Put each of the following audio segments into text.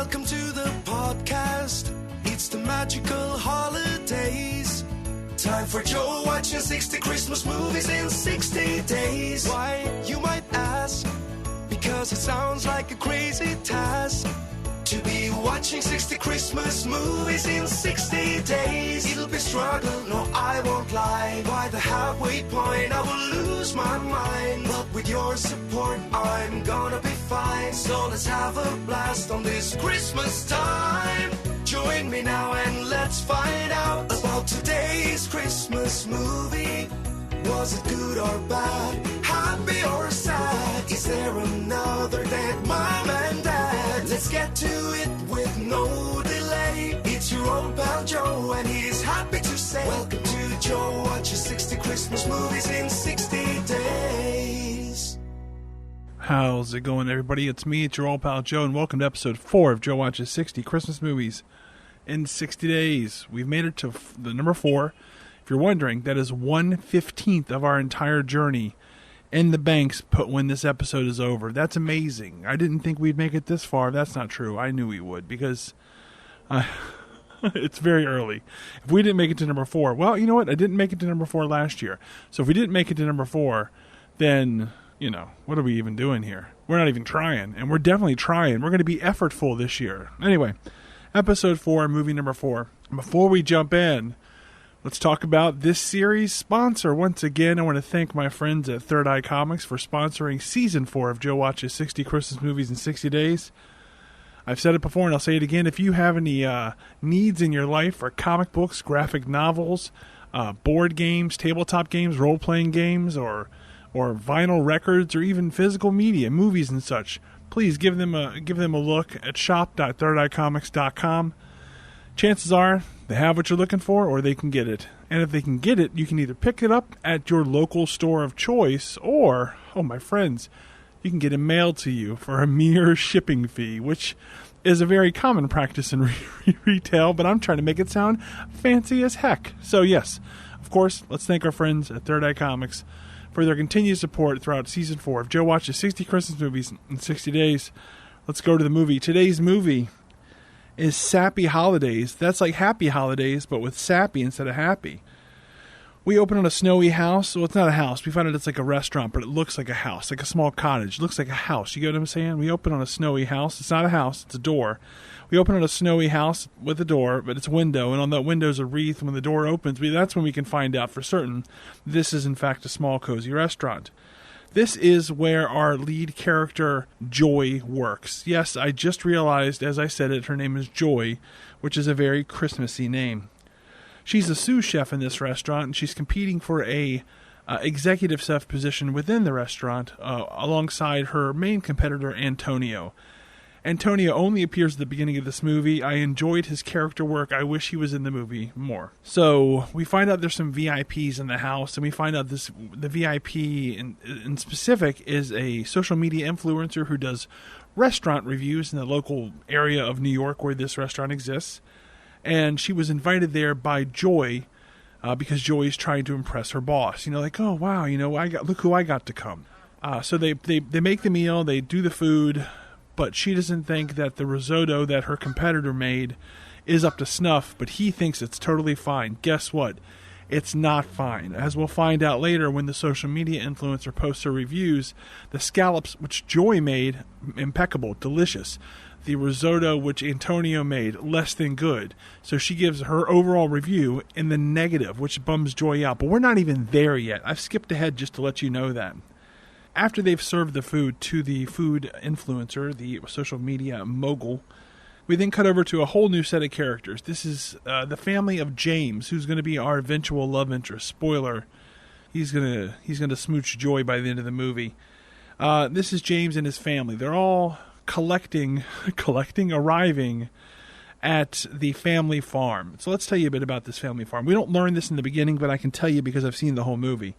Welcome to the podcast. It's the magical holidays. Time for Joe watching 60 Christmas movies in 60 days. Why, you might ask? Because it sounds like a crazy task to be watching 60 Christmas movies in 60 days. It'll be struggle, no I won't lie. By the halfway point I will lose my mind, but with your support I'm gonna be fine. So let's have a blast on this Christmas time. Join me now and let's find out about today's Christmas movie. Was it good or bad? Happy or sad? Is there another dead mom and dad? Let's get to it with no delay. It's your old pal Joe and he's happy to say welcome to Joe watches 60 Christmas movies in 60 days. How's it going, everybody? It's me, it's your old pal Joe, and welcome to episode 4 of Joe Watches 60 Christmas Movies in 60 Days. We've made it to the number 4. If you're wondering, that is 1/15 of our entire journey in the banks when this episode is over. That's amazing. I didn't think we'd make it this far. That's not true. I knew we would because it's very early. If we didn't make it to number 4, well, you know what? I didn't make it to number 4 last year. So if we didn't make it to number 4, then, you know, what are we even doing here? We're not even trying, and we're definitely trying. We're going to be effortful this year. Anyway, episode 4, movie number 4. Before we jump in, let's talk about this series' sponsor. Once again, I want to thank my friends at Third Eye Comics for sponsoring Season 4 of Joe Watches 60 Christmas Movies in 60 Days. I've said it before and I'll say it again. If you have any needs in your life for comic books, graphic novels, board games, tabletop games, role-playing games, or vinyl records, or even physical media, movies and such, please give them a look at shop.thirdeyecomics.com. Chances are they have what you're looking for, or they can get it. And if they can get it, you can either pick it up at your local store of choice, or, oh my friends, you can get it mailed to you for a mere shipping fee, which is a very common practice in retail, but I'm trying to make it sound fancy as heck. So yes, of course, let's thank our friends at Third Eye Comics for their continued support throughout Season 4 of Joe Watches 60 Christmas Movies in 60 Days. Let's go to the movie. Today's movie is Sappy Holidays. That's like Happy Holidays, but with sappy instead of happy. We open on a snowy house. Well, it's not a house. We find out it's like a restaurant, but it looks like a house, like a small cottage. It looks like a house. You get what I'm saying? We open on a snowy house. It's not a house. It's a door. We open on a snowy house with a door, but it's a window, and on that window is a wreath. When the door opens, that's when we can find out for certain this is, in fact, a small, cozy restaurant. This is where our lead character, Joy, works. Yes, I just realized, as I said it, her name is Joy, which is a very Christmassy name. She's a sous chef in this restaurant, and she's competing for a executive chef position within the restaurant alongside her main competitor, Antonio. Antonio only appears at the beginning of this movie. I enjoyed his character work. I wish he was in the movie more. So we find out there's some VIPs in the house, and we find out the VIP in specific is a social media influencer who does restaurant reviews in the local area of New York where this restaurant exists. And she was invited there by Joy because Joy is trying to impress her boss. You know, like, oh wow, you know, look who I got to come. So they make the meal, they do the food. But she doesn't think that the risotto that her competitor made is up to snuff, but he thinks it's totally fine. Guess what? It's not fine. As we'll find out later when the social media influencer posts her reviews, the scallops, which Joy made, impeccable, delicious. The risotto, which Antonio made, less than good. So she gives her overall review in the negative, which bums Joy out. But we're not even there yet. I've skipped ahead just to let you know that. After they've served the food to the food influencer, the social media mogul, we then cut over to a whole new set of characters. This is the family of James, who's going to be our eventual love interest. Spoiler, he's gonna smooch Joy by the end of the movie. This is James and his family. They're all arriving at the family farm. So let's tell you a bit about this family farm. We don't learn this in the beginning, but I can tell you because I've seen the whole movie.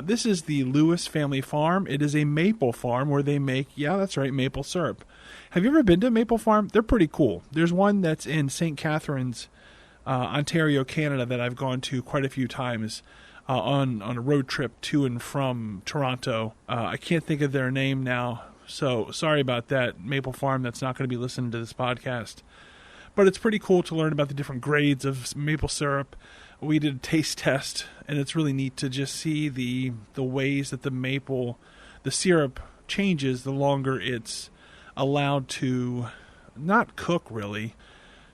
This is the Lewis family farm. It is a maple farm where they make, yeah, that's right, maple syrup. Have you ever been to a maple farm? They're pretty cool. There's one that's in St. Catharines, Ontario, Canada, that I've gone to quite a few times on a road trip to and from Toronto. I can't think of their name now. So sorry about that, Maple Farm. That's not going to be listening to this podcast. But it's pretty cool to learn about the different grades of maple syrup. We did a taste test, and it's really neat to just see the ways that the syrup changes the longer it's allowed to not cook, really,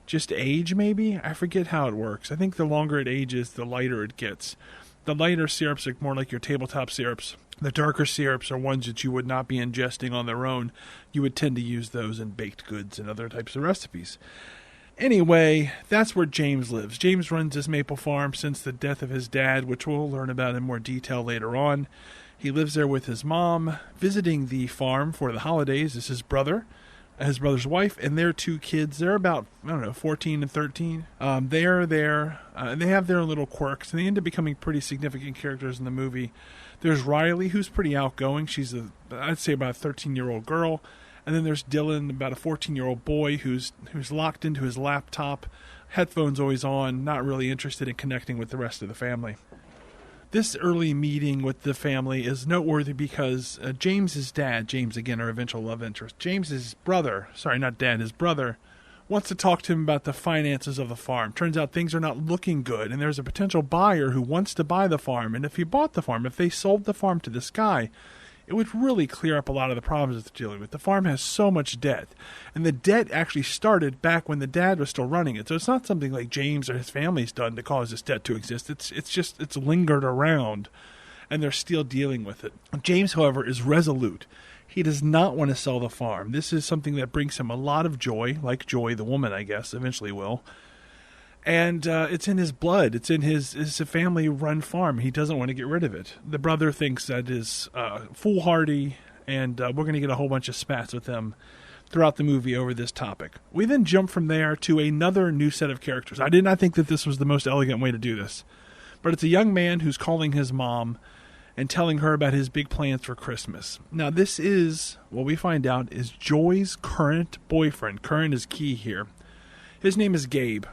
just age maybe. I forget how it works. I think the longer it ages, the lighter it gets. The lighter syrups are more like your tabletop syrups. The darker syrups are ones that you would not be ingesting on their own. You would tend to use those in baked goods and other types of recipes. Anyway, that's where James lives. James runs his maple farm since the death of his dad, which we'll learn about in more detail later on. He lives there with his mom. Visiting the farm for the holidays is his brother's wife, and their 2 kids. They're about, 14 and 13. They are there. They have their little quirks, and they end up becoming pretty significant characters in the movie. There's Riley, who's pretty outgoing. She's I'd say about a 13-year-old girl. And then there's Dylan, about a 14-year-old boy who's locked into his laptop, headphones always on, not really interested in connecting with the rest of the family. This early meeting with the family is noteworthy because James's dad, James again, our eventual love interest, James's brother, his brother, wants to talk to him about the finances of the farm. Turns out things are not looking good, and there's a potential buyer who wants to buy the farm. And if he bought the farm, if they sold the farm to this guy, it would really clear up a lot of the problems that they're dealing with. The farm has so much debt, and the debt actually started back when the dad was still running it. So it's not something like James or his family's done to cause this debt to exist. It's lingered around, and they're still dealing with it. James, however, is resolute. He does not want to sell the farm. This is something that brings him a lot of joy, like Joy, the woman, I guess, eventually will. And it's in his blood. It's in his family-run farm. He doesn't want to get rid of it. The brother thinks that is foolhardy, and we're going to get a whole bunch of spats with him throughout the movie over this topic. We then jump from there to another new set of characters. I did not think that this was the most elegant way to do this. But it's a young man who's calling his mom and telling her about his big plans for Christmas. Now, this is, what we find out, is Joy's current boyfriend. Current is key here. His name is Gabe.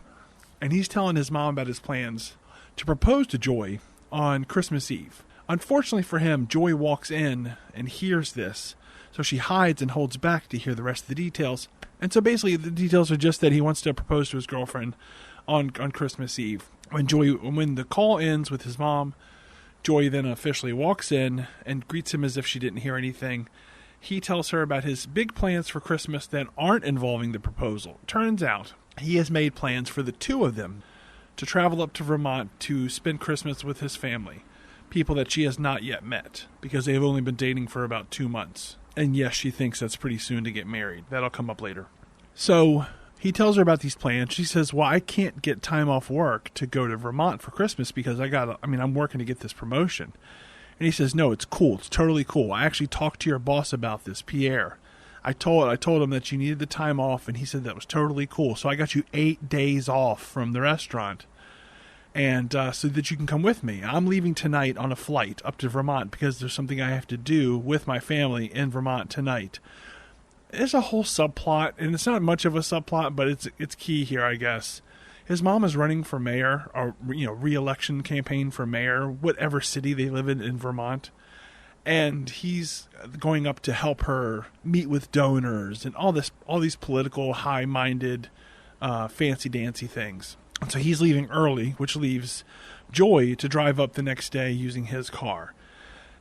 And he's telling his mom about his plans to propose to Joy on Christmas Eve. Unfortunately for him, Joy walks in and hears this. So she hides and holds back to hear the rest of the details. And so basically the details are just that he wants to propose to his girlfriend on Christmas Eve. When the call ends with his mom, Joy then officially walks in and greets him as if she didn't hear anything. He tells her about his big plans for Christmas that aren't involving the proposal. Turns out he has made plans for the 2 of them to travel up to Vermont to spend Christmas with his family, people that she has not yet met, because they've only been dating for about 2 months. And yes, she thinks that's pretty soon to get married. That'll come up later. So he tells her about these plans. She says, well, I can't get time off work to go to Vermont for Christmas because I'm working to get this promotion. And he says, no, it's cool. It's totally cool. I actually talked to your boss about this, Pierre. I told him that you needed the time off, and he said that was totally cool. So I got you 8 days off from the restaurant, and so that you can come with me. I'm leaving tonight on a flight up to Vermont because there's something I have to do with my family in Vermont tonight. There's a whole subplot, and it's not much of a subplot, but it's key here, I guess. His mom is running for mayor, or re-election campaign for mayor, whatever city they live in Vermont. And he's going up to help her meet with donors and all these political, high-minded, fancy-dancy things. And so he's leaving early, which leaves Joy to drive up the next day using his car.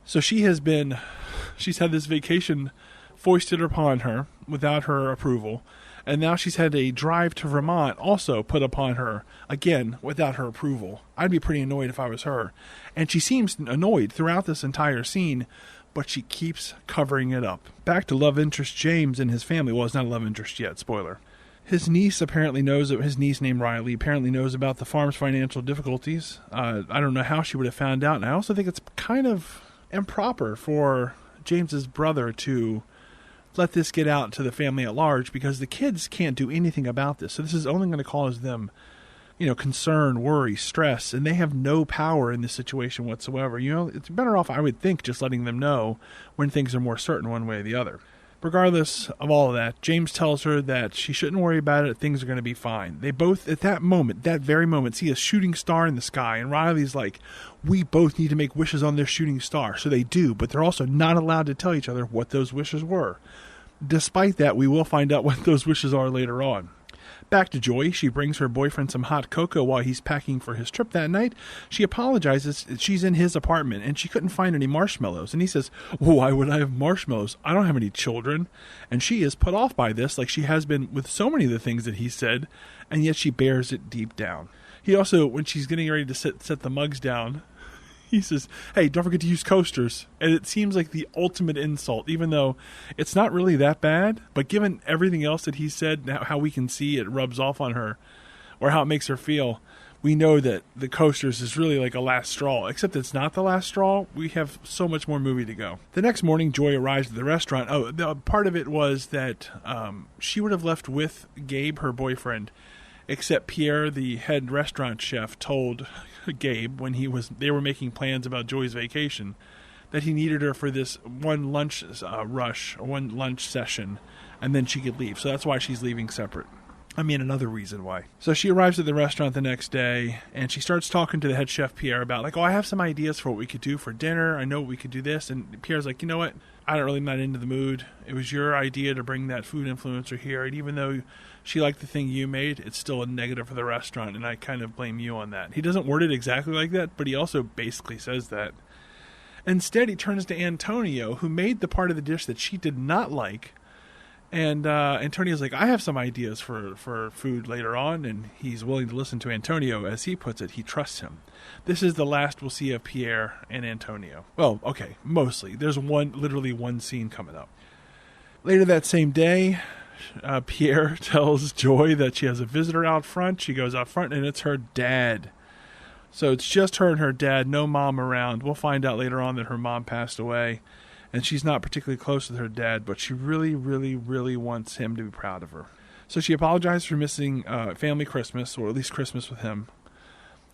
So she's had this vacation foisted upon her without her approval. And now she's had a drive to Vermont also put upon her, again, without her approval. I'd be pretty annoyed if I was her. And she seems annoyed throughout this entire scene, but she keeps covering it up. Back to love interest James and his family. Well, it's not a love interest yet, spoiler. His niece named Riley, apparently knows about the farm's financial difficulties. I don't know how she would have found out. And I also think it's kind of improper for James's brother to let this get out to the family at large, because the kids can't do anything about this. So this is only going to cause them, concern, worry, stress, and they have no power in this situation whatsoever. It's better off, I would think, just letting them know when things are more certain one way or the other. Regardless of all of that, James tells her that she shouldn't worry about it. Things are going to be fine. They both, at that moment, that very moment, see a shooting star in the sky. And Riley's like, we both need to make wishes on this shooting star. So they do, but they're also not allowed to tell each other what those wishes were. Despite that, we will find out what those wishes are later on. Back to Joy, she brings her boyfriend some hot cocoa while he's packing for his trip that night. She apologizes that she's in his apartment and she couldn't find any marshmallows. And he says, why would I have marshmallows? I don't have any children. And she is put off by this, like she has been with so many of the things that he said, and yet she bears it deep down. He also, when she's getting ready to set the mugs down, he says, hey, don't forget to use coasters. And it seems like the ultimate insult, even though it's not really that bad. But given everything else that he said, how we can see it rubs off on her, or how it makes her feel, we know that the coasters is really like a last straw. Except it's not the last straw. We have so much more movie to go. The next morning, Joy arrives at the restaurant. Part of it was that she would have left with Gabe, her boyfriend, except Pierre, the head restaurant chef, told Gabe when they were making plans about Joy's vacation that he needed her for this one lunch one lunch session, and then she could leave. So that's why she's leaving separate. Another reason why. So she arrives at the restaurant the next day, and she starts talking to the head chef, Pierre, about like, I have some ideas for what we could do for dinner. I know we could do this. And Pierre's like, you know what? I'm not into the mood. It was your idea to bring that food influencer here. And even though she liked the thing you made, it's still a negative for the restaurant. And I kind of blame you on that. He doesn't word it exactly like that, but he also basically says that. Instead, he turns to Antonio, who made the part of the dish that she did not like. And Antonio's like, I have some ideas for food later on, and he's willing to listen to Antonio. As he puts it, he trusts him. This is the last we'll see of Pierre and Antonio. Well, okay, mostly. There's literally one scene coming up. Later that same day, Pierre tells Joy that she has a visitor out front. She goes out front, and it's her dad. So it's just her and her dad, no mom around. We'll find out later on that her mom passed away. And she's not particularly close with her dad, but she really, really, really wants him to be proud of her. So she apologized for missing family Christmas, or at least Christmas with him.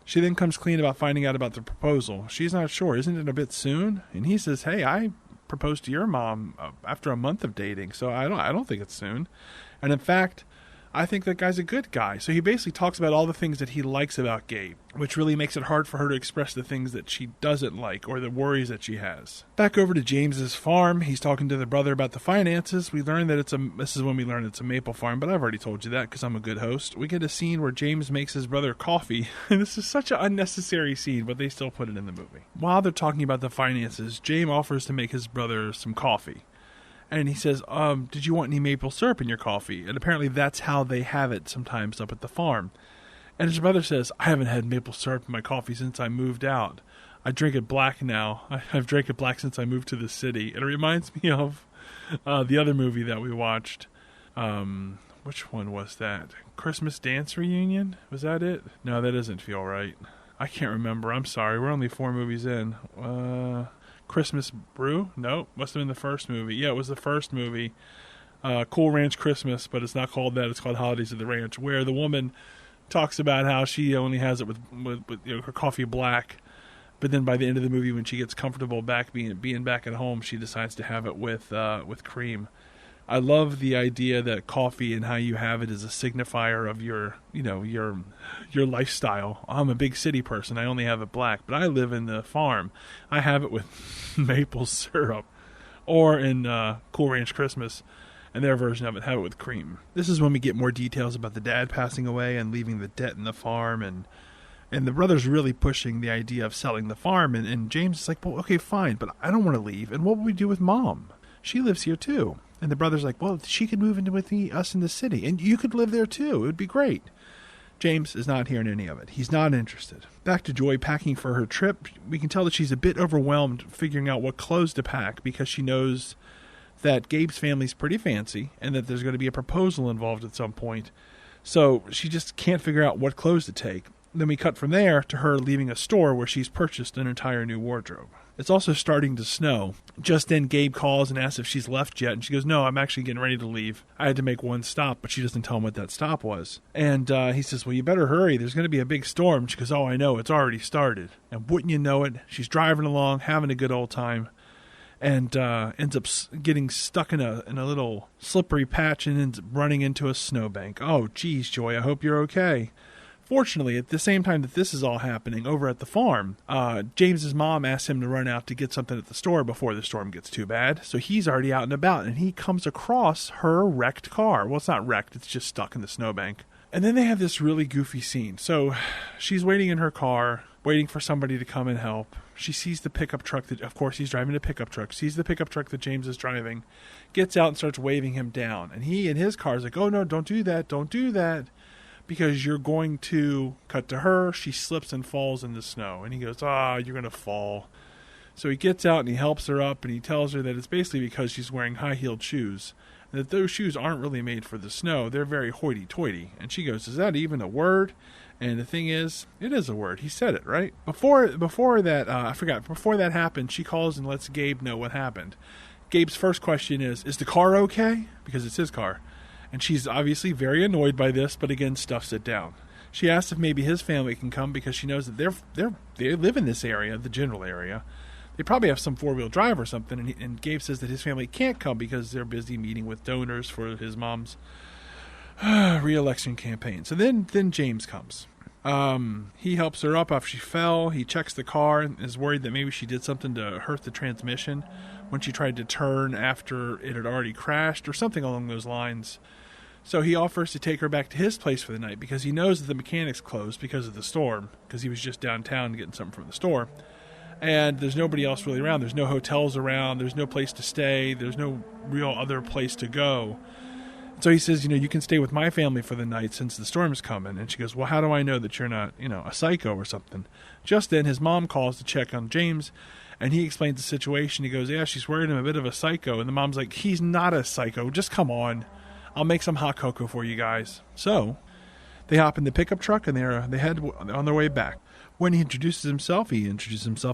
She then comes clean about finding out about the proposal. She's not sure. Isn't it a bit soon? And he says, hey, I proposed to your mom after a month of dating, so I don't think it's soon. And in fact, I think that guy's a good guy. So he basically talks about all the things that he likes about Gabe, which really makes it hard for her to express the things that she doesn't like or the worries that she has. Back over to James's farm, he's talking to the brother about the finances. We learn that this is when we learn it's a maple farm, but I've already told you that because I'm a good host. We get a scene where James makes his brother coffee, and this is such an unnecessary scene, but they still put it in the movie. While they're talking about the finances, James offers to make his brother some coffee. And he says, did you want any maple syrup in your coffee? And apparently that's how they have it sometimes up at the farm. And his brother says, I haven't had maple syrup in my coffee since I moved out. I drink it black now. I've drank it black since I moved to the city. And it reminds me of the other movie that we watched. Which one was that? Christmas Dance Reunion? Was that it? No, that doesn't feel right. I can't remember. I'm sorry. We're only 4 movies in. Christmas Brew? No, must have been the first movie. Yeah, it was the first movie. Cool Ranch Christmas, but it's not called that. It's called Holidays at the Ranch, where the woman talks about how she only has it with her coffee black, but then by the end of the movie, when she gets comfortable being back at home, she decides to have it with cream. I love the idea that coffee and how you have it is a signifier of your lifestyle. I'm a big city person. I only have it black, but I live in the farm. I have it with maple syrup, or in Cool Ranch Christmas, and their version of it, have it with cream. This is when we get more details about the dad passing away and leaving the debt in the farm, and the brother's really pushing the idea of selling the farm, and James is like, well, okay, fine, but I don't want to leave, and what would we do with Mom? She lives here too. And the brother's like, well, she could move in with us in the city, and you could live there too. It would be great. James is not hearing any of it. He's not interested. Back to Joy packing for her trip. We can tell that she's a bit overwhelmed figuring out what clothes to pack because she knows that Gabe's family's pretty fancy and that there's going to be a proposal involved at some point. So she just can't figure out what clothes to take. Then we cut from there to her leaving a store where she's purchased an entire new wardrobe. It's also starting to snow. Just then, Gabe calls and asks if she's left yet, and she goes, no, I'm actually getting ready to leave. I had to make one stop, but she doesn't tell him what that stop was. And he says, well, you better hurry. There's going to be a big storm. She goes, oh, I know. It's already started. And wouldn't you know it, she's driving along, having a good old time. and ends up getting stuck in a little slippery patch and ends up running into a snowbank. Oh, geez, Joy, I hope you're okay. Fortunately, at the same time that this is all happening over at the farm, James's mom asks him to run out to get something at the store before the storm gets too bad. So he's already out and about, and he comes across her wrecked car. Well, it's not wrecked, it's just stuck in the snowbank. And then they have this really goofy scene. So she's waiting in her car, waiting for somebody to come and help. She sees the pickup truck that, of course, he's driving a pickup truck, sees the pickup truck that James is driving, gets out and starts waving him down. And he in his car is like, oh, no, don't do that, because you're going to cut to her. She slips and falls in the snow. And he goes, you're going to fall. So he gets out and he helps her up, and he tells her that it's basically because she's wearing high-heeled shoes, and that those shoes aren't really made for the snow. They're very hoity-toity. And she goes, is that even a word? And the thing is, it is a word. He said it, right? Before that happened, she calls and lets Gabe know what happened. Gabe's first question is the car okay? Because it's his car. And she's obviously very annoyed by this, but again stuffs it down. She asks if maybe his family can come because she knows that they live in this area, the general area. They probably have some four-wheel drive or something, and Gabe says that his family can't come because they're busy meeting with donors for his mom's re-election campaign. So then James comes. He helps her up after she fell. He checks the car and is worried that maybe she did something to hurt the transmission when she tried to turn after it had already crashed or something along those lines. So he offers to take her back to his place for the night because he knows that the mechanic's closed because of the storm, because he was just downtown getting something from the store. And there's nobody else really around. There's no hotels around. There's no place to stay. There's no real other place to go. So he says, you can stay with my family for the night since the storm's coming. And she goes, well, how do I know that you're not, a psycho or something? Just then, his mom calls to check on James, and he explains the situation. He goes, yeah, she's worried I'm a bit of a psycho. And the mom's like, he's not a psycho. Just come on. I'll make some hot cocoa for you guys. So they hop in the pickup truck, and they head on their way back. When he introduces himself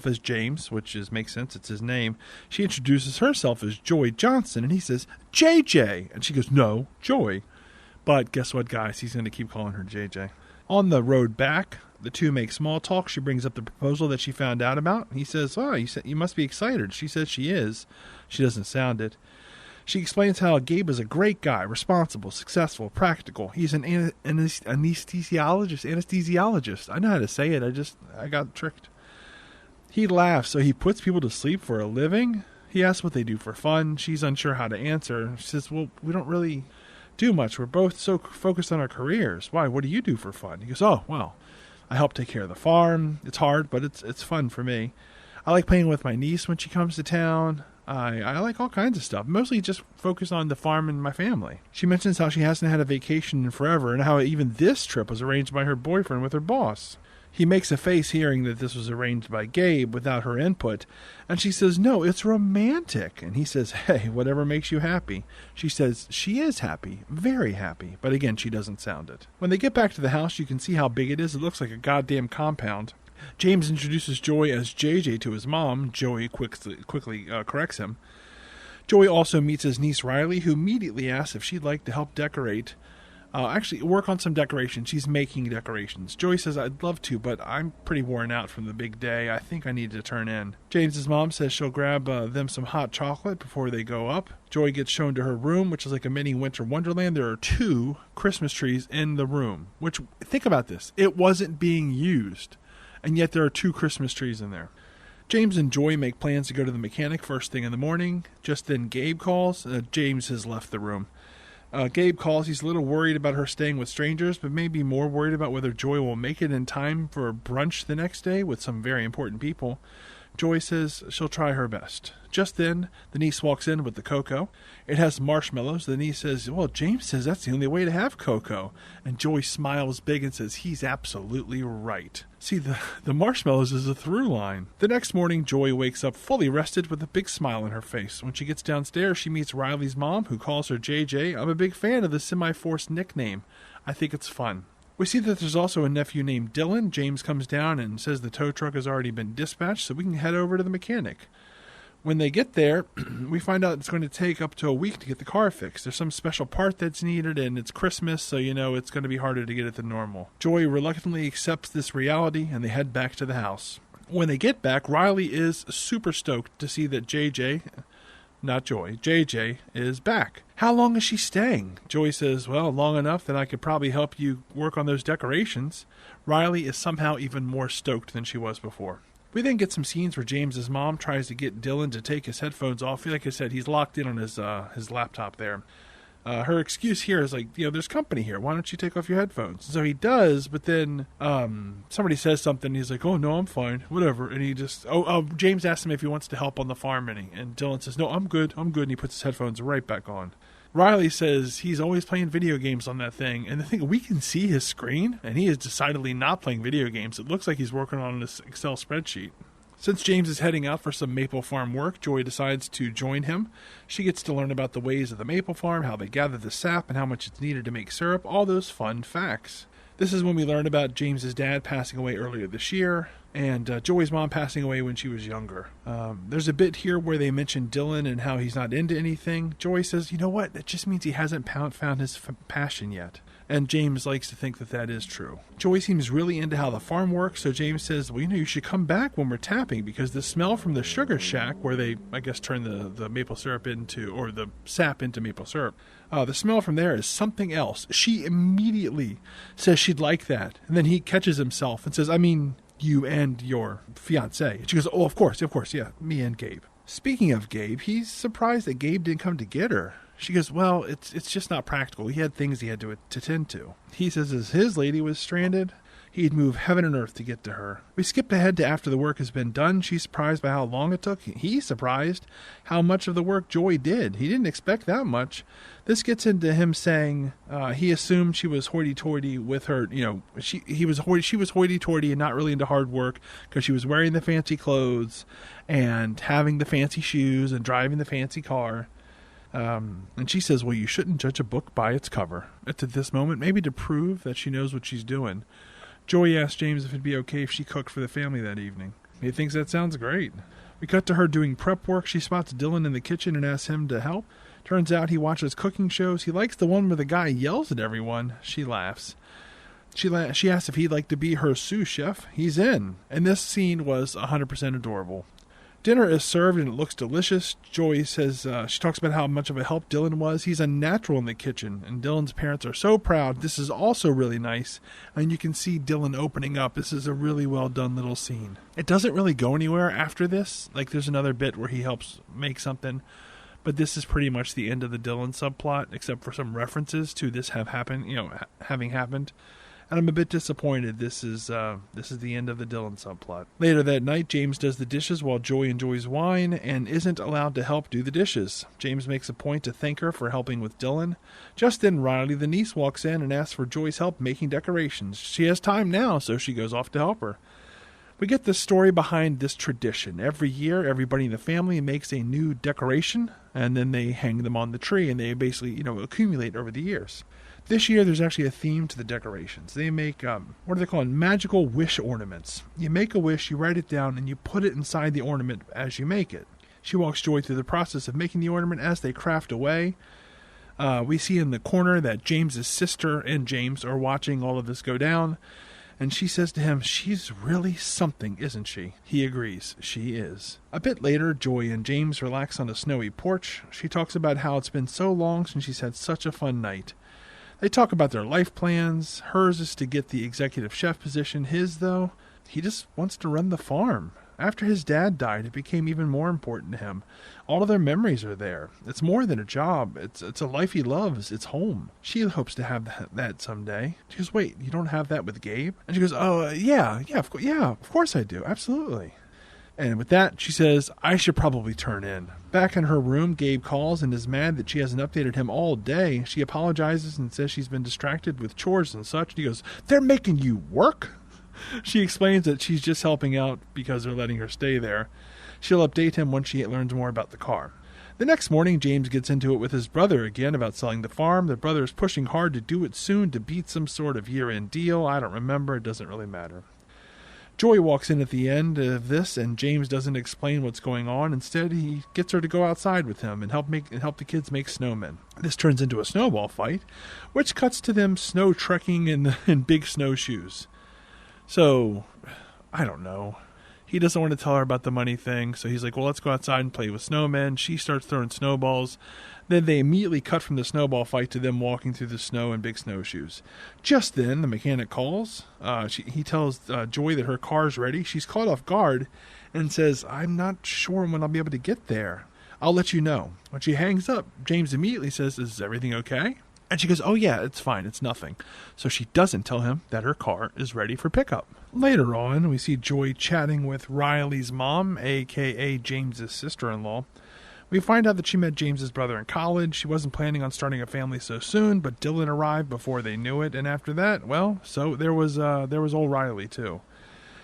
as James, which makes sense, it's his name. She introduces herself as Joy Johnson, and he says, JJ. And she goes, no, Joy. But guess what, guys? He's going to keep calling her JJ. On the road back, the two make small talk. She brings up the proposal that she found out about. He says, you must be excited. She says she is. She doesn't sound it. She explains how Gabe is a great guy, responsible, successful, practical. He's an anesthesiologist. I know how to say it. I got tricked. He laughs, so he puts people to sleep for a living. He asks what they do for fun. She's unsure how to answer. She says, well, we don't really do much. We're both so focused on our careers. Why? What do you do for fun? He goes, oh, well, I help take care of the farm. It's hard, but it's fun for me. I like playing with my niece when she comes to town. I like all kinds of stuff, mostly just focused on the farm and my family. She mentions how she hasn't had a vacation in forever and how even this trip was arranged by her boyfriend with her boss. He makes a face hearing that this was arranged by Gabe without her input, and she says, no, it's romantic. And he says, hey, whatever makes you happy. She says she is happy, very happy, but again, she doesn't sound it. When they get back to the house, you can see how big it is. It looks like a goddamn compound. James introduces Joy as JJ to his mom. Joey quickly corrects him. Joey also meets his niece Riley, who immediately asks if she'd like to help decorate. Work on some decorations. She's making decorations. Joey says, I'd love to, but I'm pretty worn out from the big day. I think I need to turn in. James's mom says she'll grab them some hot chocolate before they go up. Joy gets shown to her room, which is like a mini winter wonderland. There are 2 Christmas trees in the room, which, think about this. It wasn't being used. And yet there are 2 Christmas trees in there. James and Joy make plans to go to the mechanic first thing in the morning. Just then Gabe calls. James has left the room. Gabe calls. He's a little worried about her staying with strangers, but maybe more worried about whether Joy will make it in time for brunch the next day with some very important people. Joy says she'll try her best. Just then, the niece walks in with the cocoa. It has marshmallows. The niece says, well, James says that's the only way to have cocoa. And Joy smiles big and says he's absolutely right. See, the marshmallows is a through line. The next morning, Joy wakes up fully rested with a big smile on her face. When she gets downstairs, she meets Riley's mom, who calls her JJ. I'm a big fan of the semi-forced nickname. I think it's fun. We see that there's also a nephew named Dylan. James comes down and says the tow truck has already been dispatched, so we can head over to the mechanic. When they get there, we find out it's going to take up to a week to get the car fixed. There's some special part that's needed, and it's Christmas, so it's going to be harder to get it than normal. Joy reluctantly accepts this reality, and they head back to the house. When they get back, Riley is super stoked to see that JJ, not Joy, JJ is back. How long is she staying? Joy says, well, long enough that I could probably help you work on those decorations. Riley is somehow even more stoked than she was before. We then get some scenes where James's mom tries to get Dylan to take his headphones off. Like I said, he's locked in on his laptop there. Her excuse here is like, there's company here. Why don't you take off your headphones? So he does, but then somebody says something. And he's like, oh, no, I'm fine. Whatever. And he just, James asks him if he wants to help on the farm. And Dylan says, no, I'm good. And he puts his headphones right back on. Riley says he's always playing video games on that thing. And the thing, we can see his screen, and he is decidedly not playing video games. It looks like he's working on this Excel spreadsheet. Since James is heading out for some maple farm work, Joy decides to join him. She gets to learn about the ways of the maple farm, how they gather the sap, and how much it's needed to make syrup, all those fun facts. This is when we learn about James's dad passing away earlier this year, and Joey's mom passing away when she was younger. There's a bit here where they mention Dylan and how he's not into anything. Joy says, you know what, that just means he hasn't found his passion yet. And James likes to think that that is true. Joy seems really into how the farm works, so James says, well, you should come back when we're tapping, because the smell from the sugar shack, where they, I guess, turn the maple syrup into, or the sap into maple syrup, the smell from there is something else. She immediately says she'd like that. And then he catches himself and says, I mean, you and your fiancé. And she goes, oh, of course, yeah, me and Gabe. Speaking of Gabe, he's surprised that Gabe didn't come to get her. She goes, well, it's just not practical. He had things he had to attend to. He says as his lady was stranded, he'd move heaven and earth to get to her. We skipped ahead to after the work has been done. She's surprised by how long it took. He's surprised how much of the work Joy did. He didn't expect that much. This gets into him saying he assumed she was hoity-toity with her. She was hoity-toity and not really into hard work because she was wearing the fancy clothes and having the fancy shoes and driving the fancy car. And she says, well, you shouldn't judge a book by its cover. It's at this moment, maybe to prove that she knows what she's doing. Joey asks James if it'd be okay if she cooked for the family that evening. He thinks that sounds great. We cut to her doing prep work. She spots Dylan in the kitchen and asks him to help. Turns out he watches cooking shows. He likes the one where the guy yells at everyone. She laughs. She asks if he'd like to be her sous chef. He's in. And this scene was 100% adorable. Dinner is served and it looks delicious. Joy says she talks about how much of a help Dylan was. He's a natural in the kitchen, and Dylan's parents are so proud. This is also really nice, and you can see Dylan opening up. This is a really well done little scene. It doesn't really go anywhere after this. Like there's another bit where he helps make something, but this is pretty much the end of the Dylan subplot, except for some references to this having happened. And I'm a bit disappointed. This is the end of the Dylan subplot. Later that night, James does the dishes while Joy enjoys wine and isn't allowed to help do the dishes. James makes a point to thank her for helping with Dylan. Just then, Riley, the niece, walks in and asks for Joy's help making decorations. She has time now, so she goes off to help her. We get the story behind this tradition. Every year, everybody in the family makes a new decoration, and then they hang them on the tree, and they basically, accumulate over the years. This year, there's actually a theme to the decorations. They make, what are they called? Magical wish ornaments. You make a wish, you write it down, and you put it inside the ornament as you make it. She walks Joy through the process of making the ornament as they craft away. We see in the corner that James's sister and James are watching all of this go down. And she says to him, she's really something, isn't she? He agrees, she is. A bit later, Joy and James relax on a snowy porch. She talks about how it's been so long since she's had such a fun night. They talk about their life plans. Hers is to get the executive chef position. His, though, he just wants to run the farm. After his dad died, it became even more important to him. All of their memories are there. It's more than a job. It's a life he loves. It's home. She hopes to have that someday. She goes, wait, you don't have that with Gabe? And she goes, of course I do. Absolutely. And with that, she says, I should probably turn in. Back in her room, Gabe calls and is mad that she hasn't updated him all day. She apologizes and says she's been distracted with chores and such. And he goes, they're making you work? She explains that she's just helping out because they're letting her stay there. She'll update him once she learns more about the car. The next morning, James gets into it with his brother again about selling the farm. The brother is pushing hard to do it soon to beat some sort of year-end deal. I don't remember. It doesn't really matter. Joy walks in at the end of this, and James doesn't explain what's going on. Instead, he gets her to go outside with him and help the kids make snowmen. This turns into a snowball fight, which cuts to them snow trekking in big snowshoes. So, I don't know. He doesn't want to tell her about the money thing, so he's like, well, let's go outside and play with snowmen. She starts throwing snowballs. Then they immediately cut from the snowball fight to them walking through the snow in big snowshoes. Just then, the mechanic calls. He tells Joy that her car's ready. She's caught off guard and says, I'm not sure when I'll be able to get there. I'll let you know. When she hangs up, James immediately says, is everything okay? And she goes, oh yeah, it's fine, it's nothing. So she doesn't tell him that her car is ready for pickup. Later on, we see Joy chatting with Riley's mom, a.k.a. James's sister-in-law. We find out that she met James's brother in college. She wasn't planning on starting a family so soon, but Dylan arrived before they knew it, and after that, well, so there was old Riley too.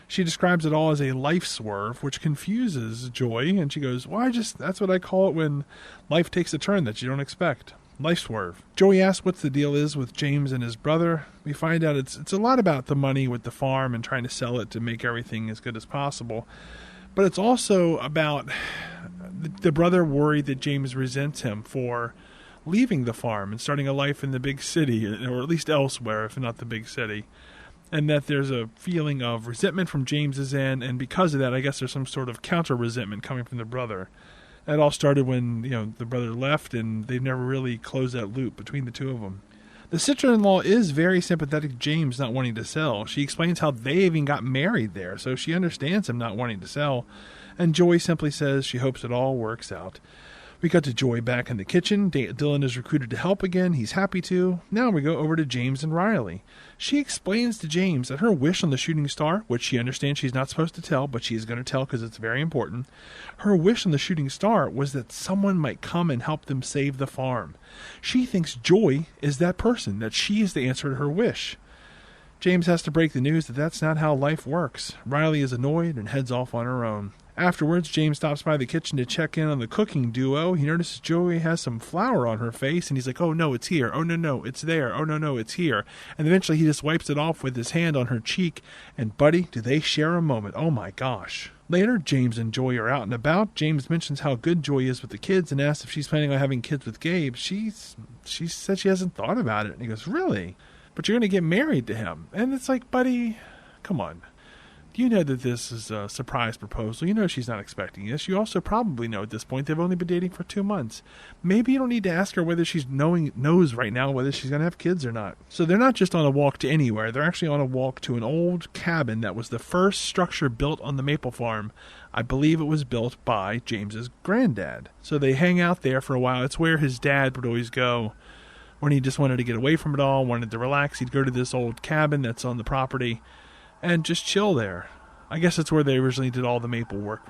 She describes it all as a life swerve, which confuses Joy, and she goes, well, that's what I call it when life takes a turn that you don't expect. Life swerve. Joey asks what the deal is with James and his brother. We find out it's a lot about the money with the farm and trying to sell it to make everything as good as possible. But it's also about the brother worried that James resents him for leaving the farm and starting a life in the big city, or at least elsewhere, if not the big city. And that there's a feeling of resentment from James's end, and because of that, I guess there's some sort of counter-resentment coming from the brother. It all started when, the brother left, and they've never really closed that loop between the two of them. The sister-in-law is very sympathetic to James not wanting to sell. She explains how they even got married there, so she understands him not wanting to sell. And Joy simply says she hopes it all works out. We cut to Joy back in the kitchen. Dylan is recruited to help again. He's happy to. Now we go over to James and Riley. She explains to James that her wish on the shooting star, which she understands she's not supposed to tell, but she's going to tell because it's very important. Her wish on the shooting star was that someone might come and help them save the farm. She thinks Joy is that person, that she is the answer to her wish. James has to break the news that that's not how life works. Riley is annoyed and heads off on her own. Afterwards, James stops by the kitchen to check in on the cooking duo. He notices Joey has some flour on her face, and he's like, oh no, it's here. Oh no, it's there. Oh no, it's here. And eventually he just wipes it off with his hand on her cheek, and buddy, do they share a moment. Oh my gosh. Later, James and Joy are out and about. James mentions how good Joy is with the kids and asks if she's planning on having kids with Gabe. She said she hasn't thought about it. And he goes, really? But you're going to get married to him. And it's like, buddy, come on. You know that this is a surprise proposal. You know she's not expecting this. You also probably know at this point they've only been dating for 2 months. Maybe you don't need to ask her whether she's knows right now whether she's going to have kids or not. So they're not just on a walk to anywhere. They're actually on a walk to an old cabin that was the first structure built on the maple farm. I believe it was built by James's granddad. So they hang out there for a while. It's where his dad would always go when he just wanted to get away from it all, wanted to relax. He'd go to this old cabin that's on the property and just chill there. I guess that's where they originally did all the maple work,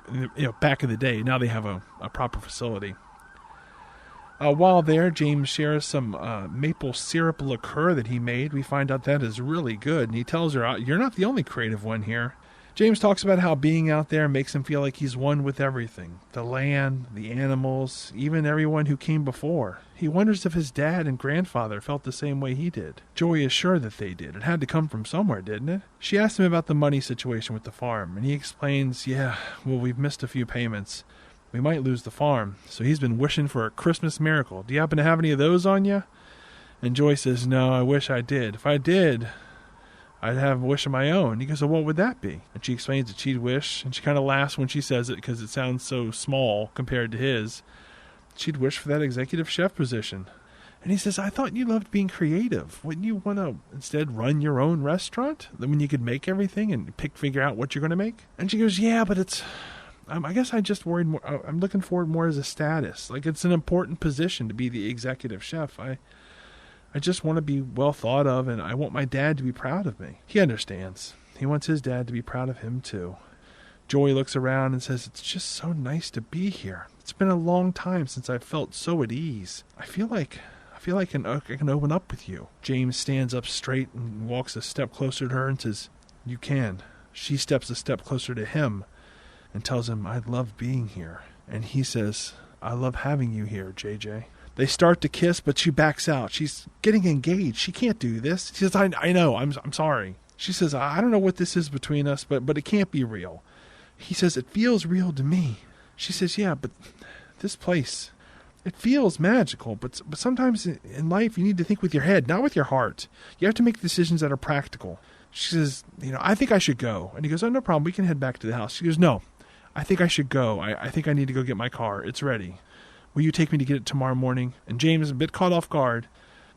back in the day. Now they have a proper facility. While there, James shares some maple syrup liqueur that he made. We find out that is really good, and he tells her, you're not the only creative one here. James talks about how being out there makes him feel like he's one with everything. The land, the animals, even everyone who came before. He wonders if his dad and grandfather felt the same way he did. Joy is sure that they did. It had to come from somewhere, didn't it? She asks him about the money situation with the farm, and he explains, we've missed a few payments. We might lose the farm, so he's been wishing for a Christmas miracle. Do you happen to have any of those on you? And Joy says, no, I wish I did. If I did, I'd have a wish of my own. He goes, well, what would that be? And she explains that she'd wish, and she kind of laughs when she says it because it sounds so small compared to his. She'd wish for that executive chef position. And he says, I thought you loved being creative. Wouldn't you want to instead run your own restaurant? When you could make everything and figure out what you're going to make? And she goes, yeah, but it's... I guess I just worried more. I'm looking for it more as a status. Like, it's an important position to be the executive chef. I just want to be well thought of, and I want my dad to be proud of me. He understands. He wants his dad to be proud of him, too. Joy looks around and says, it's just so nice to be here. It's been a long time since I've felt so at ease. I feel like I can open up with you. James stands up straight and walks a step closer to her and says, you can. She steps a step closer to him and tells him, I love being here. And he says, I love having you here, JJ. They start to kiss, but she backs out. She's getting engaged. She can't do this. She says, I know. I'm sorry. She says, I don't know what this is between us, but it can't be real. He says, it feels real to me. She says, yeah, but this place, it feels magical. But sometimes in life you need to think with your head, not with your heart. You have to make decisions that are practical. She says, I think I should go. And he goes, oh, no problem. We can head back to the house. She goes, no, I think I should go. I think I need to go get my car. It's ready. Will you take me to get it tomorrow morning? And James is a bit caught off guard,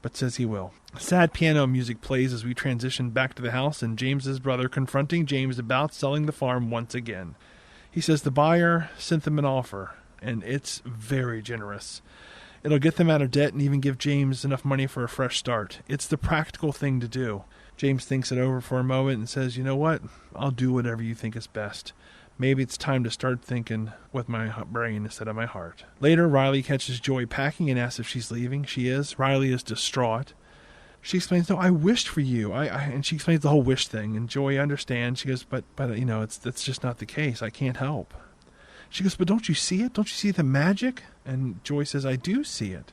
but says he will. Sad piano music plays as we transition back to the house and James's brother confronting James about selling the farm once again. He says the buyer sent them an offer, and it's very generous. It'll get them out of debt and even give James enough money for a fresh start. It's the practical thing to do. James thinks it over for a moment and says, you know what? I'll do whatever you think is best. Maybe it's time to start thinking with my brain instead of my heart. Later, Riley catches Joy packing and asks if she's leaving. She is. Riley is distraught. She explains, no, I wished for you. And she explains the whole wish thing. And Joy understands. She goes, but that's just not the case. I can't help. She goes, but don't you see it? Don't you see the magic? And Joy says, I do see it.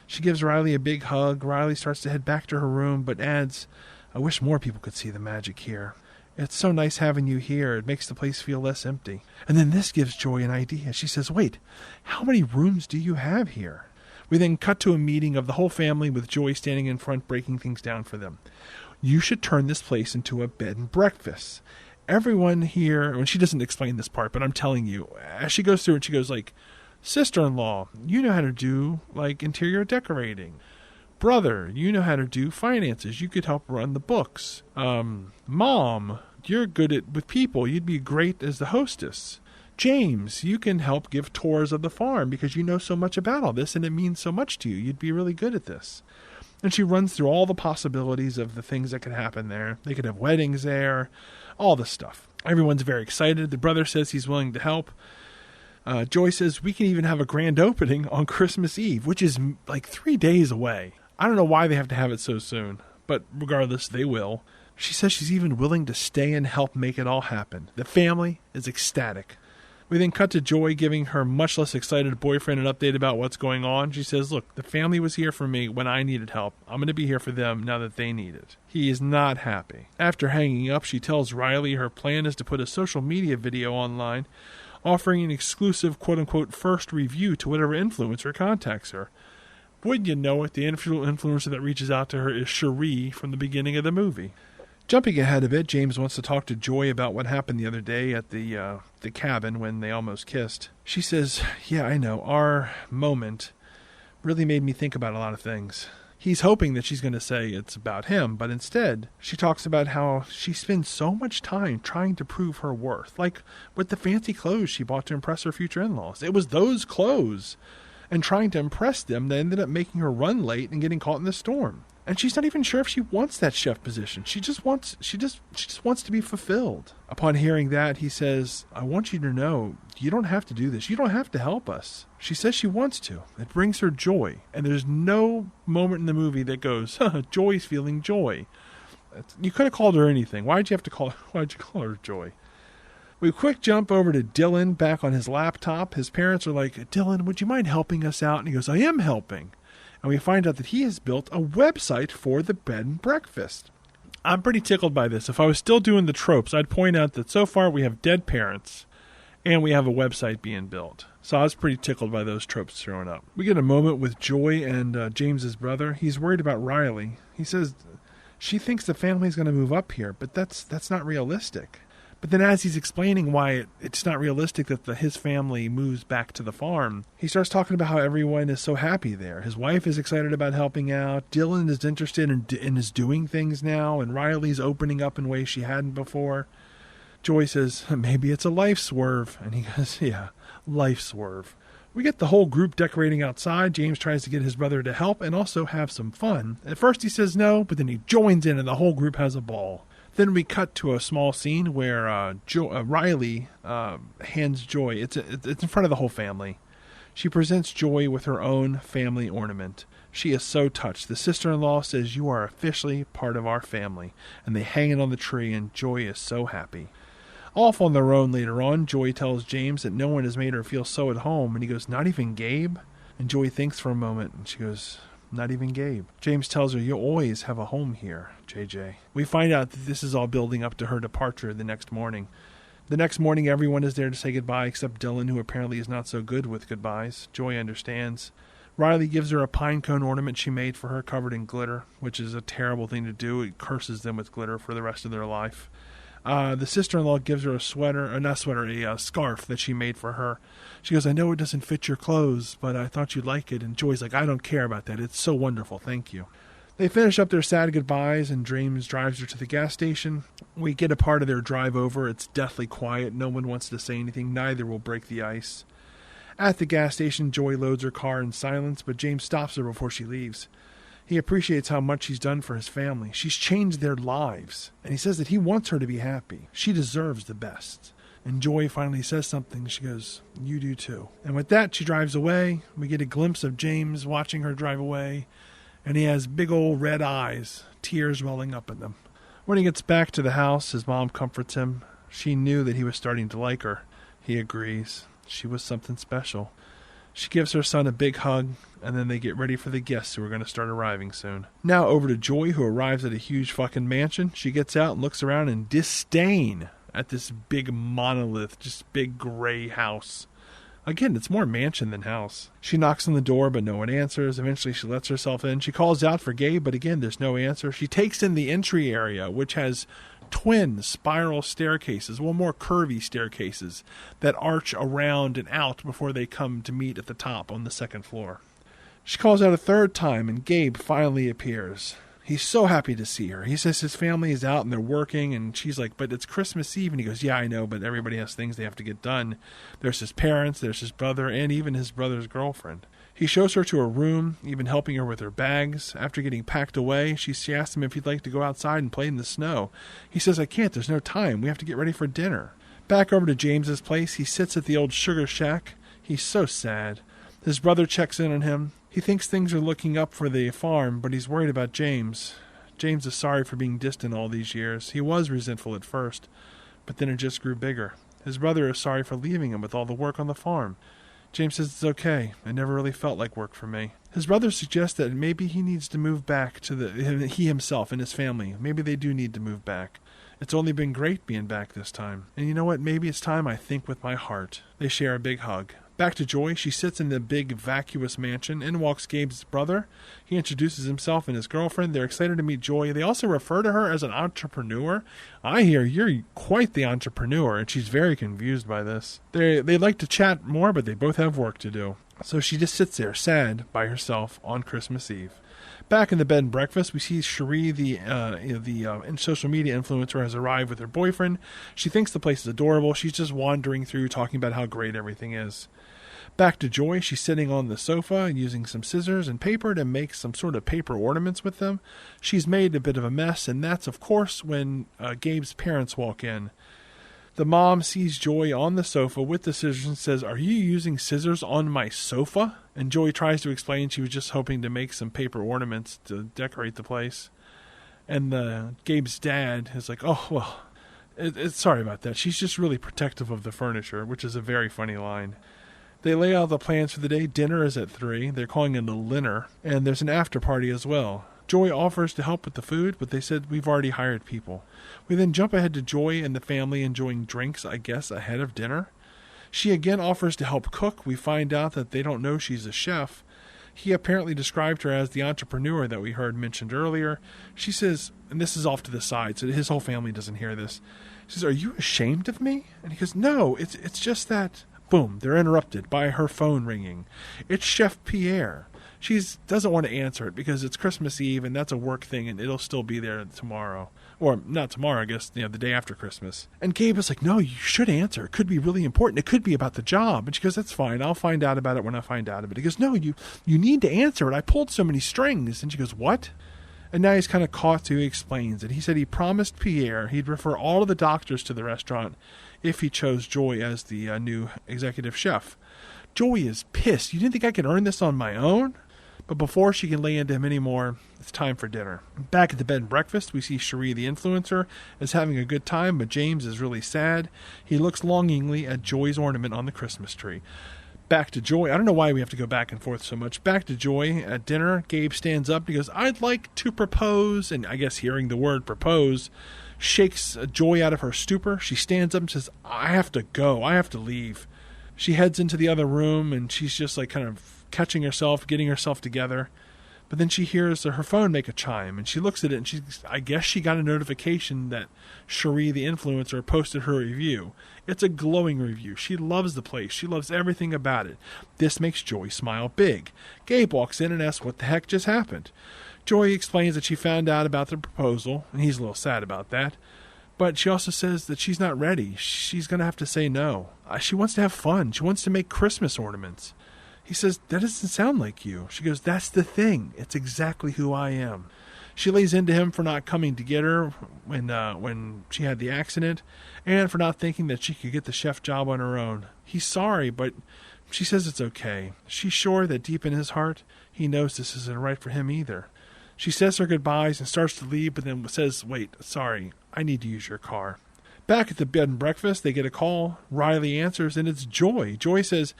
She gives Riley a big hug. Riley starts to head back to her room, but adds, I wish more people could see the magic here. It's so nice having you here. It makes the place feel less empty. And then this gives Joy an idea. She says, wait, how many rooms do you have here? We then cut to a meeting of the whole family with Joy standing in front breaking things down for them. You should turn this place into a bed and breakfast. Everyone here, and she doesn't explain this part, but I'm telling you, as she goes through and she goes like, sister-in-law, you know how to do like interior decorating. Brother, you know how to do finances. You could help run the books. Mom, you're good with people. You'd be great as the hostess. James, you can help give tours of the farm because you know so much about all this and it means so much to you. You'd be really good at this. And she runs through all the possibilities of the things that could happen there. They could have weddings there, all the stuff. Everyone's very excited. The brother says he's willing to help. Joy says we can even have a grand opening on Christmas Eve, which is like 3 days away. I don't know why they have to have it so soon, but regardless, they will. She says she's even willing to stay and help make it all happen. The family is ecstatic. We then cut to Joy giving her much less excited boyfriend an update about what's going on. She says, look, the family was here for me when I needed help. I'm going to be here for them now that they need it. He is not happy. After hanging up, she tells Riley her plan is to put a social media video online offering an exclusive quote-unquote first review to whatever influencer contacts her. Wouldn't you know it, the influencer that reaches out to her is Cherie from the beginning of the movie. Jumping ahead a bit, James wants to talk to Joy about what happened the other day at the cabin when they almost kissed. She says, yeah, I know, our moment really made me think about a lot of things. He's hoping that she's going to say it's about him, but instead, she talks about how she spends so much time trying to prove her worth, like with the fancy clothes she bought to impress her future in-laws. It was those clothes and trying to impress them that ended up making her run late and getting caught in the storm. And she's not even sure if she wants that chef position. She just wants to be fulfilled. Upon hearing that, he says, I want you to know, you don't have to do this. You don't have to help us. She says she wants to. It brings her joy. And there's no moment in the movie that goes, Joy's feeling joy. You could have called her anything. Why'd you call her Joy? We quick jump over to Dylan back on his laptop. His parents are like, Dylan, would you mind helping us out? And he goes, I am helping. And we find out that he has built a website for the bed and breakfast. I'm pretty tickled by this. If I was still doing the tropes, I'd point out that so far we have dead parents and we have a website being built. So I was pretty tickled by those tropes thrown up. We get a moment with Joy and James's brother. He's worried about Riley. He says she thinks the family's going to move up here, but that's not realistic. But then as he's explaining why it's not realistic that his family moves back to the farm, he starts talking about how everyone is so happy there. His wife is excited about helping out. Dylan is interested in is doing things now, and Riley's opening up in ways she hadn't before. Joy says, maybe it's a life swerve. And he goes, yeah, life swerve. We get the whole group decorating outside. James tries to get his brother to help and also have some fun. At first he says no, but then he joins in and the whole group has a ball. Then we cut to a small scene where Riley hands Joy. It's in front of the whole family. She presents Joy with her own family ornament. She is so touched. The sister-in-law says, you are officially part of our family. And they hang it on the tree, and Joy is so happy. Off on their own later on, Joy tells James that no one has made her feel so at home. And he goes, not even Gabe? And Joy thinks for a moment, and she goes, not even Gabe. James tells her, you'll always have a home here, JJ. We find out that this is all building up to her departure the next morning. The next morning, everyone is there to say goodbye except Dylan, who apparently is not so good with goodbyes. Joy understands. Riley gives her a pine cone ornament she made for her covered in glitter, which is a terrible thing to do. It curses them with glitter for the rest of their life. The sister-in-law gives her a scarf that she made for her. She goes, I know it doesn't fit your clothes, but I thought you'd like it. And Joy's like, I don't care about that. It's so wonderful. Thank you. They finish up their sad goodbyes, and James drives her to the gas station. We get a part of their drive over. It's deathly quiet. No one wants to say anything. Neither will break the ice. At the gas station, Joy loads her car in silence, but James stops her before she leaves. He appreciates how much she's done for his family. She's changed their lives, and he says that he wants her to be happy. She deserves the best. And Joy finally says something. She goes, you do too. And with that, she drives away. We get a glimpse of James watching her drive away, and he has big old red eyes, tears welling up in them. When he gets back to the house, his mom comforts him. She knew that he was starting to like her. He agrees. She was something special. She gives her son a big hug, and then they get ready for the guests who are going to start arriving soon. Now over to Joy, who arrives at a huge fucking mansion. She gets out and looks around in disdain at this big monolith, just big gray house. Again, it's more mansion than house. She knocks on the door, but no one answers. Eventually, she lets herself in. She calls out for Gabe, but again, there's no answer. She takes in the entry area, which has twin spiral staircases, more curvy staircases that arch around and out before they come to meet at the top on the second floor. She calls out a third time, and Gabe finally appears. He's so happy to see her. He says his family is out and they're working, and she's like, but it's Christmas Eve. And he goes, yeah, I know, but everybody has things they have to get done. There's his parents, there's his brother, and even his brother's girlfriend. He shows her to her room, even helping her with her bags. After getting packed away, she asks him if he'd like to go outside and play in the snow. He says, I can't, there's no time. We have to get ready for dinner. Back over to James's place, he sits at the old sugar shack. He's so sad. His brother checks in on him. He thinks things are looking up for the farm, but he's worried about James. James is sorry for being distant all these years. He was resentful at first, but then it just grew bigger. His brother is sorry for leaving him with all the work on the farm. James says it's okay. It never really felt like work for me. His brother suggests that maybe he needs to move back to he himself and his family. Maybe they do need to move back. It's only been great being back this time. And you know what? Maybe it's time I think with my heart. They share a big hug. Back to Joy. She sits in the big, vacuous mansion. In walks Gabe's brother. He introduces himself and his girlfriend. They're excited to meet Joy. They also refer to her as an entrepreneur. I hear you're quite the entrepreneur, and she's very confused by this. They like to chat more, but they both have work to do. So she just sits there, sad, by herself on Christmas Eve. Back in the bed and breakfast, we see Cherie, the social media influencer, has arrived with her boyfriend. She thinks the place is adorable. She's just wandering through, talking about how great everything is. Back to Joy, she's sitting on the sofa and using some scissors and paper to make some sort of paper ornaments with them. She's made a bit of a mess, and that's, of course, when Gabe's parents walk in. The mom sees Joy on the sofa with the scissors and says, "Are you using scissors on my sofa?" And Joy tries to explain she was just hoping to make some paper ornaments to decorate the place. And Gabe's dad is like, "Oh, well, it's sorry about that. She's just really protective of the furniture," which is a very funny line. They lay out the plans for the day. Dinner is at 3. They're calling it a dinner. And there's an after party as well. Joy offers to help with the food, but they said, we've already hired people. We then jump ahead to Joy and the family enjoying drinks, I guess, ahead of dinner. She again offers to help cook. We find out that they don't know she's a chef. He apparently described her as the entrepreneur that we heard mentioned earlier. She says, and this is off to the side, so his whole family doesn't hear this. She says, "Are you ashamed of me?" And he goes, "No, it's just that..." Boom, they're interrupted by her phone ringing. It's Chef Pierre. She doesn't want to answer it because it's Christmas Eve and that's a work thing and it'll still be there tomorrow. Or not tomorrow, I guess, the day after Christmas. And Gabe is like, "No, you should answer. It could be really important. It could be about the job." And she goes, "That's fine. I'll find out about it when I find out about it." He goes, "No, you need to answer it. I pulled so many strings." And she goes, "What?" And now he's kind of caught, so he explains it. He said he promised Pierre he'd refer all of the doctors to the restaurant if he chose Joy as the new executive chef. Joy is pissed. "You didn't think I could earn this on my own?" But before she can lay into him anymore, it's time for dinner. Back at the bed and breakfast, we see Cherie, the influencer, is having a good time, but James is really sad. He looks longingly at Joy's ornament on the Christmas tree. Back to Joy. I don't know why we have to go back and forth so much. Back to Joy at dinner. Gabe stands up. He goes, "I'd like to propose." And I guess hearing the word propose shakes Joy out of her stupor. She stands up and says, "I have to go. I have to leave." She heads into the other room and she's just like kind of catching herself, getting herself together. But then she hears her phone make a chime, and she looks at it, and I guess she got a notification that Cherie, the influencer, posted her review. It's a glowing review. She loves the place. She loves everything about it. This makes Joy smile big. Gabe walks in and asks what the heck just happened. Joy explains that she found out about the proposal, and he's a little sad about that. But she also says that she's not ready. She's going to have to say no. She wants to have fun. She wants to make Christmas ornaments. He says, that doesn't sound like you. She goes, that's the thing. It's exactly who I am. She lays into him for not coming to get her when she had the accident, and for not thinking that she could get the chef job on her own. He's sorry, but she says it's okay. She's sure that deep in his heart, he knows this isn't right for him either. She says her goodbyes and starts to leave, but then says, wait, sorry, I need to use your car. Back at the bed and breakfast, they get a call. Riley answers, and it's Joy. Joy says,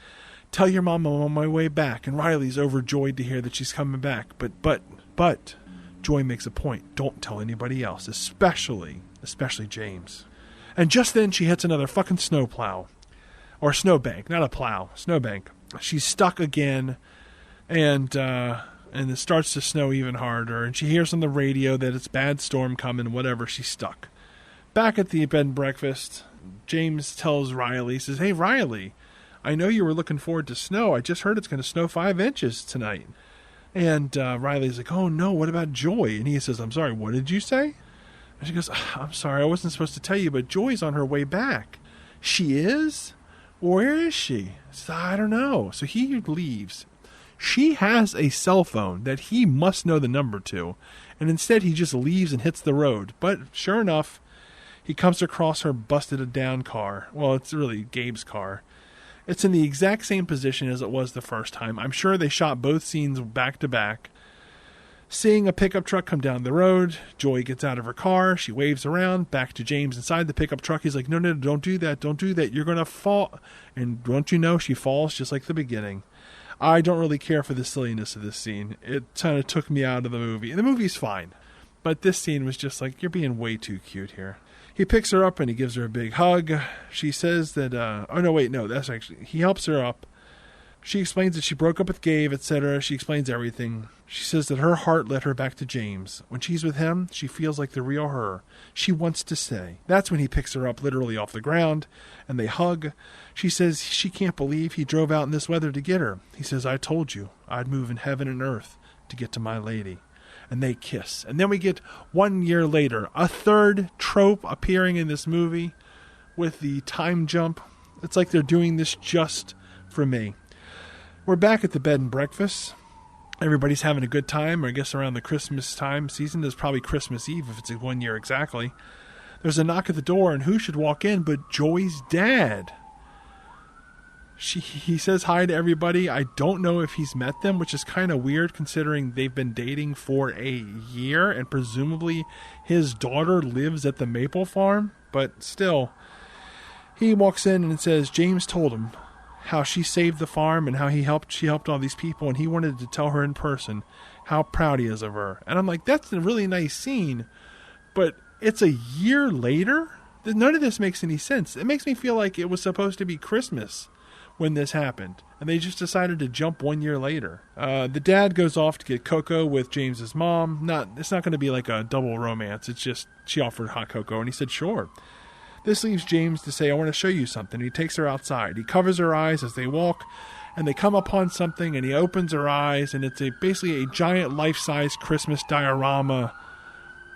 tell your mom I'm on my way back. And Riley's overjoyed to hear that she's coming back. But, Joy makes a point. Don't tell anybody else, especially James. And just then she hits another fucking snowplow. Or snowbank, not a plow, snowbank. She's stuck again, and it starts to snow even harder. And she hears on the radio that it's bad storm coming, whatever, she's stuck. Back at the bed and breakfast, James tells Riley, says, hey, Riley, I know you were looking forward to snow. I just heard it's going to snow 5 inches tonight. And Riley's like, oh, no, what about Joy? And he says, I'm sorry, what did you say? And she goes, I'm sorry, I wasn't supposed to tell you, but Joy's on her way back. She is? Where is she? Says, I don't know. So he leaves. She has a cell phone that he must know the number to, and instead he just leaves and hits the road. But sure enough, he comes across her busted down car. Well, it's really Gabe's car. It's in the exact same position as it was the first time. I'm sure they shot both scenes back to back. Seeing a pickup truck come down the road, Joy gets out of her car. She waves around back to James inside the pickup truck. He's like, no, don't do that. Don't do that. You're going to fall. And don't you know, she falls just like the beginning. I don't really care for the silliness of this scene. It kind of took me out of the movie. And the movie's fine. But this scene was just like, you're being way too cute here. He picks her up and he gives her a big hug. She says that, he helps her up. She explains that she broke up with Gabe, etc. She explains everything. She says that her heart led her back to James. When she's with him, she feels like the real her. She wants to stay. That's when he picks her up literally off the ground, and they hug. She says she can't believe he drove out in this weather to get her. He says, I told you, I'd move in heaven and earth to get to my lady. And they kiss. And then we get 1 year later, a third trope appearing in this movie with the time jump. It's like they're doing this just for me. We're back at the bed and breakfast. Everybody's having a good time. I guess around the Christmas time season. It's probably Christmas Eve if it's 1 year exactly. There's a knock at the door, and who should walk in but Joy's dad. He says hi to everybody. I don't know if he's met them, which is kind of weird considering they've been dating for a year, and presumably his daughter lives at the Maple Farm. But still, he walks in and says James told him how she saved the farm and how she helped all these people, and he wanted to tell her in person how proud he is of her. And I'm like, that's a really nice scene, but it's a year later? None of this makes any sense. It makes me feel like it was supposed to be Christmas when this happened, and they just decided to jump 1 year later. The dad goes off to get cocoa with James's mom. It's not going to be like a double romance. It's just she offered hot cocoa, and he said sure. This leaves James to say, I want to show you something. He takes her outside. He covers her eyes as they walk, and they come upon something, and he opens her eyes, and it's basically a giant life-size Christmas diorama.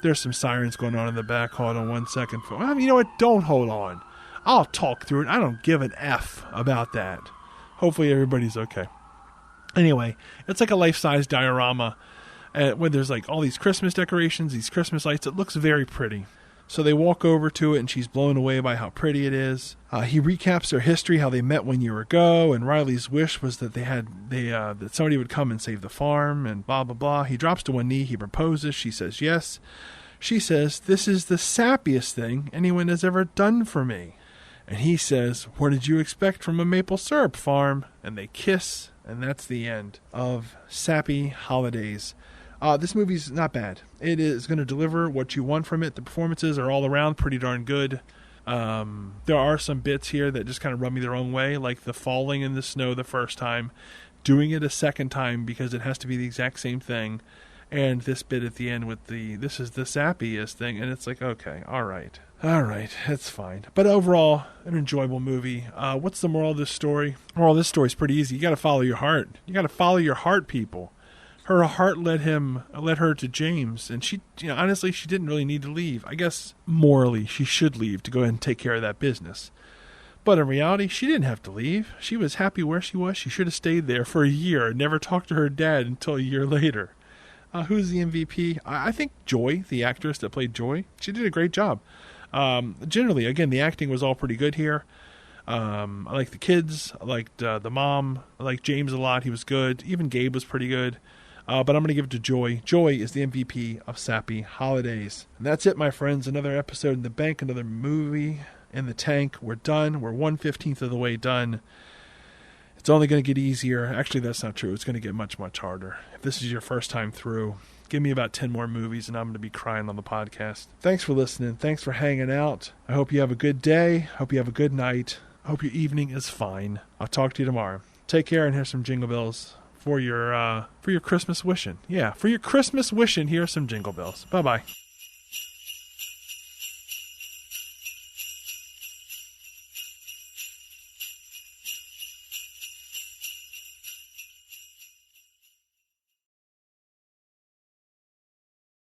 There's some sirens going on in the back. Hold on 1 second. Well, you know what? Don't hold on. I'll talk through it. I don't give an F about that. Hopefully everybody's okay. Anyway, it's like a life-size diorama where there's like all these Christmas decorations, these Christmas lights. It looks very pretty. So they walk over to it, and she's blown away by how pretty it is. He recaps their history, how they met 1 year ago, and Riley's wish was that that somebody would come and save the farm, and blah, blah, blah. He drops to one knee. He proposes. She says yes. She says, this is the sappiest thing anyone has ever done for me. And he says, what did you expect from a maple syrup farm? And they kiss, and that's the end of Sappy Holidays. This movie's not bad. It is going to deliver what you want from it. The performances are all around pretty darn good. There are some bits here that just kind of rub me the wrong way, like the falling in the snow the first time doing it a second time because it has to be the exact same thing, and this bit at the end with this is the sappiest thing, and it's like, okay, all right, it's fine. But overall, an enjoyable movie. What's the moral of this story? Moral of this story is pretty easy. You got to follow your heart. You got to follow your heart, people. Her heart led her to James, and she, honestly, she didn't really need to leave. I guess morally she should leave to go ahead and take care of that business. But in reality, she didn't have to leave. She was happy where she was. She should have stayed there for a year and never talked to her dad until a year later. Who's the MVP? I think Joy, the actress that played Joy, she did a great job. Generally, again, the acting was all pretty good here. I liked the kids. I liked the mom. I liked James a lot. He was good. Even Gabe was pretty good. But I'm going to give it to Joy. Joy is the MVP of Sappy Holidays. And that's it, my friends. Another episode in the bank, another movie in the tank. We're done. We're 1/15 of the way done. It's only going to get easier. Actually, that's not true. It's going to get much, much harder. If this is your first time through, give me about 10 more movies and I'm going to be crying on the podcast. Thanks for listening. Thanks for hanging out. I hope you have a good day. Hope you have a good night. I hope your evening is fine. I'll talk to you tomorrow. Take care, and here's some Jingle Bells for your Christmas wishing. Yeah, for your Christmas wishing, here are some Jingle Bells. Bye-bye.